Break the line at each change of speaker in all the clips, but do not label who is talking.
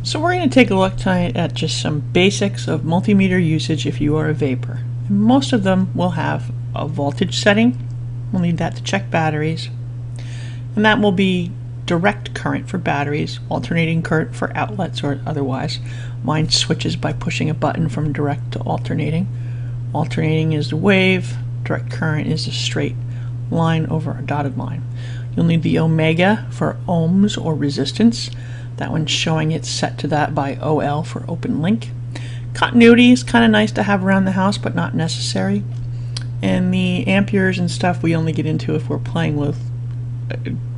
So we're going to take a look tonight at just some basics of multimeter usage if you are a vapor. And most of them will have a voltage setting. We'll need that to check batteries. And that will be direct current for batteries, alternating current for outlets or otherwise. Mine switches by pushing a button from direct to alternating. Alternating is the wave, direct current is a straight line over a dotted line. You'll need the omega for ohms or resistance. That one's showing it's set to that by OL for open link. Continuity is kind of nice to have around the house, but not necessary. And the amperes and stuff we only get into if we're playing with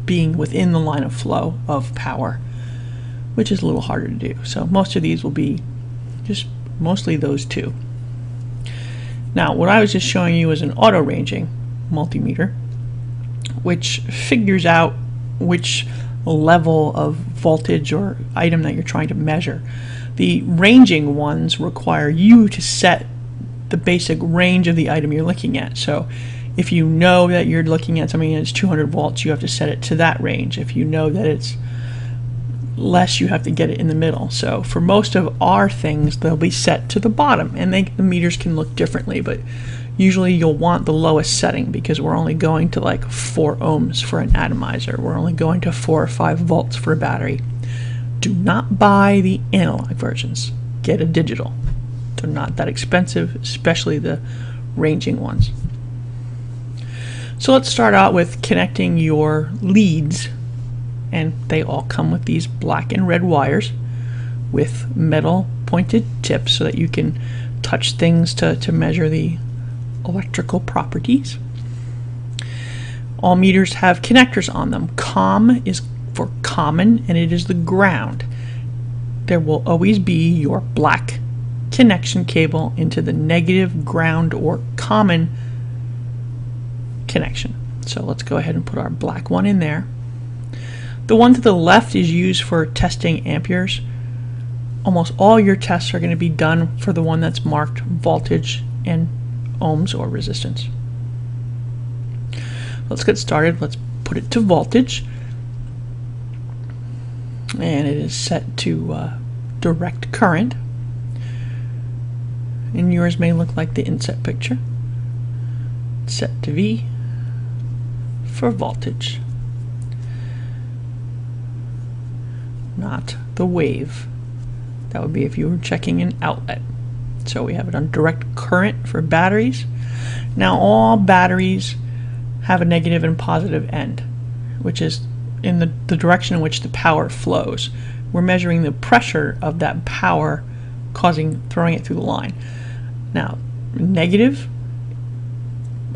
being within the line of flow of power, which is a little harder to do. So most of these will be just mostly those two. Now, what I was just showing you is an auto ranging multimeter, which figures out which level of voltage or item that you're trying to measure. The ranging ones require you to set the basic range of the item you're looking at. So if you know that you're looking at something that's 200 volts, you have to set it to that range. If you know that it's less, you have to get it in the middle. So for most of our things, they'll be set to the bottom, and the meters can look differently, but usually you'll want the lowest setting because we're only going to like 4 ohms for an atomizer. We're only going to 4 or 5 volts for a battery. Do not buy the analog versions. Get a digital. They're not that expensive, especially the ranging ones. So let's start out with connecting your leads, and they all come with these black and red wires with metal pointed tips so that you can touch things to measure the electrical properties. All meters have connectors on them. COM is for common, and it is the ground. There will always be your black connection cable into the negative ground or common connection. So let's go ahead and put our black one in there. The one to the left is used for testing amperes. Almost all your tests are going to be done for the one that's marked voltage and ohms or resistance. Let's get started. Let's put it to voltage, and it is set to direct current, and yours may look like the inset picture. Set to V for voltage, not the wave. That would be if you were checking an outlet. So we have it on direct current for batteries. Now all batteries have a negative and positive end, which is in the direction in which the power flows. We're measuring the pressure of that power throwing it through the line. Now, negative,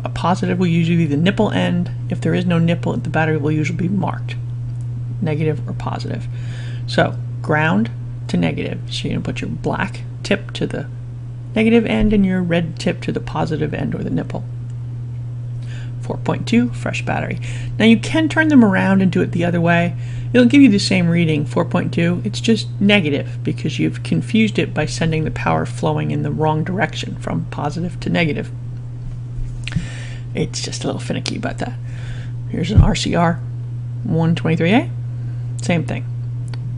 a positive will usually be the nipple end. If there is no nipple, the battery will usually be marked negative or positive. So ground to negative. So you're going to put your black tip to the negative end and your red tip to the positive end or the nipple. 4.2, fresh battery. Now you can turn them around and do it the other way. It'll give you the same reading, 4.2. It's just negative because you've confused it by sending the power flowing in the wrong direction from positive to negative. It's just a little finicky about that. Here's an RCR 123A. Same thing.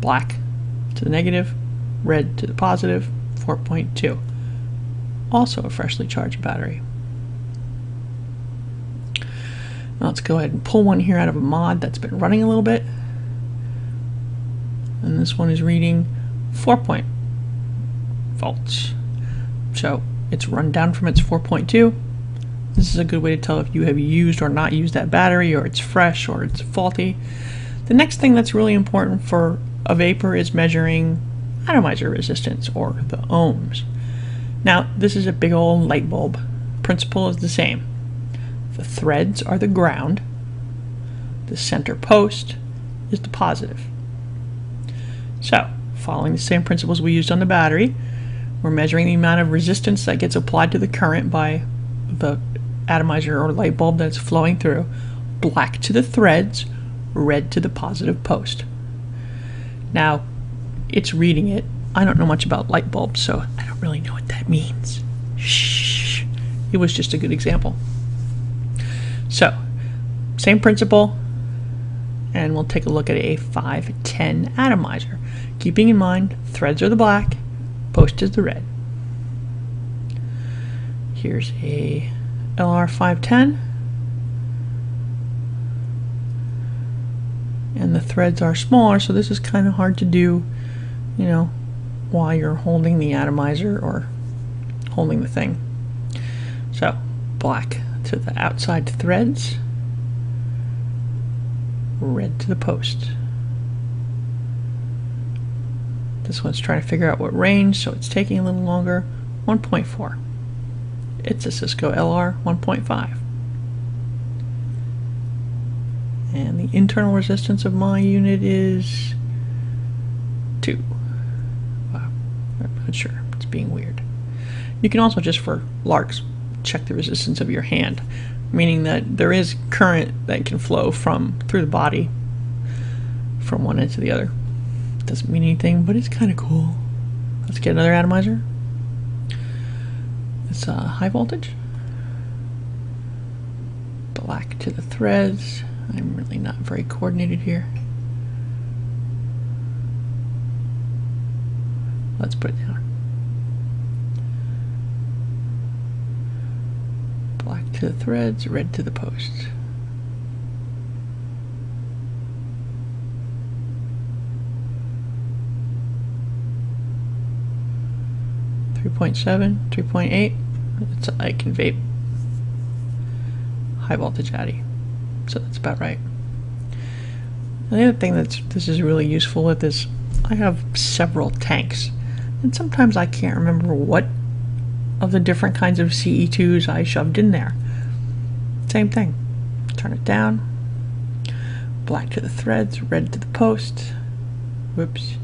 Black to the negative, red to the positive, 4.2. Also a freshly charged battery. Now let's go ahead and pull one here out of a mod that's been running a little bit. And this one is reading 4 volts. So it's run down from its 4.2. This is a good way to tell if you have used or not used that battery, or it's fresh or it's faulty. The next thing that's really important for a vapor is measuring atomizer resistance, or the ohms. Now this is a big old light bulb. Principle is the same. The threads are the ground. The center post is the positive. So, following the same principles we used on the battery, we're measuring the amount of resistance that gets applied to the current by the atomizer or light bulb that's flowing through. Black to the threads, red to the positive post. Now, it's reading it. I don't know much about light bulbs, so I don't really know what that means. Shh. It was just a good example. So, same principle, and we'll take a look at a 510 atomizer. keeping in mind threads are the black, post is the red. Here's a LR510, and the threads are smaller, so this is kind of hard to do, you know, while you're holding the atomizer or holding the thing. So black to the outside threads, red to the post. This one's trying to figure out what range, so it's taking a little longer. 1.4. It's a Cisco LR 1.5. And the internal resistance of my unit is 2. Wow, I'm not sure. It's being weird. You can also, just for larks, check the resistance of your hand, meaning that there is current that can flow through the body from one end to the other. Doesn't mean anything, but it's kind of cool. Let's get another atomizer. It's high voltage. Black to the threads. I'm really not very coordinated here. Let's put it down. Black to the threads, red to the posts. .7, 3.8. I can vape high voltage ADDI, so that's about right. And the other thing this is really useful with is I have several tanks, and sometimes I can't remember what of the different kinds of CE2s I shoved in there. Same thing. Turn it down. Black to the threads, red to the post. Whoops.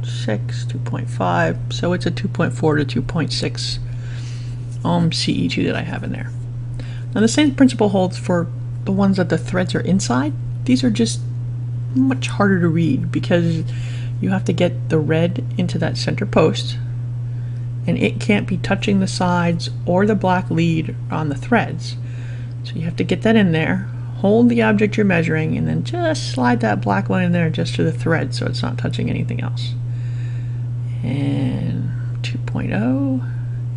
.6, 2.5, so it's a 2.4 to 2.6 ohm CE2 that I have in there. Now the same principle holds for the ones that the threads are inside. These are just much harder to read because you have to get the red into that center post, and it can't be touching the sides or the black lead on the threads. So you have to get that in there, hold the object you're measuring, and then just slide that black one in there just to the thread so it's not touching anything else. And 2.0,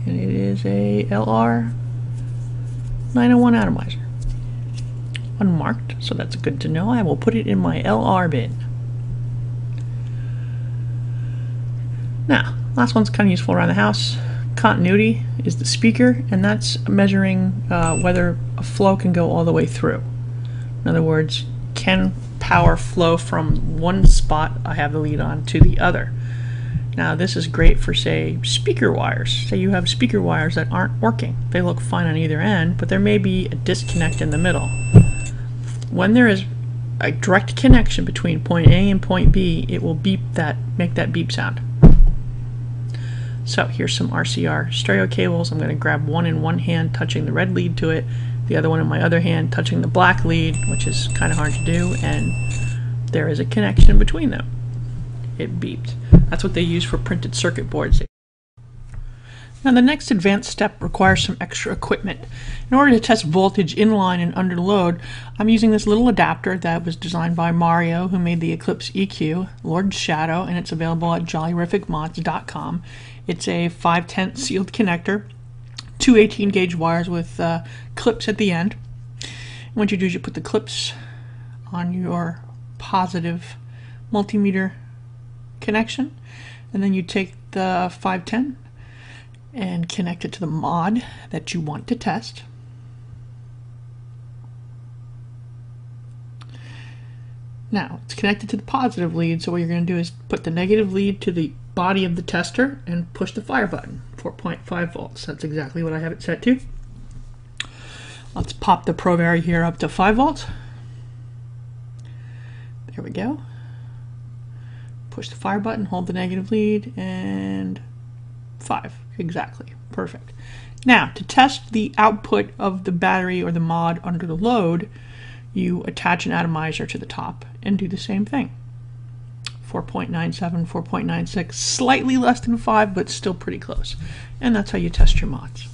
and it is a LR 901 atomizer. Unmarked, so that's good to know. I will put it in my LR bin. Now, last one's kind of useful around the house. Continuity is the speaker, and that's measuring whether a flow can go all the way through. In other words, can power flow from one spot I have the lead on to the other? Now this is great for, say, speaker wires. Say you have speaker wires that aren't working. They look fine on either end, but there may be a disconnect in the middle. When there is a direct connection between point A and point B, it will beep make that beep sound. So here's some RCR stereo cables. I'm going to grab one in one hand touching the red lead to it, the other one in my other hand touching the black lead, which is kind of hard to do, and there is a connection between them. It beeped. That's what they use for printed circuit boards. Now the next advanced step requires some extra equipment. In order to test voltage inline and under load, I'm using this little adapter that was designed by Mario, who made the Eclipse EQ, Lord Shadow, and it's available at jollyrificmods.com. It's a 5/10 sealed connector, two 18-gauge wires with clips at the end. And what you do is you put the clips on your positive multimeter connection, and then you take the 510 and connect it to the mod that you want to test. Now it's connected to the positive lead, so what you're going to do is put the negative lead to the body of the tester and push the fire button. 4.5 volts. That's exactly what I have it set to. Let's pop the ProVary here up to 5 volts. There we go. Push the fire button, hold the negative lead, and 5. Exactly. Perfect. Now, to test the output of the battery or the mod under the load, you attach an atomizer to the top and do the same thing. 4.97, 4.96, slightly less than 5, but still pretty close. And that's how you test your mods.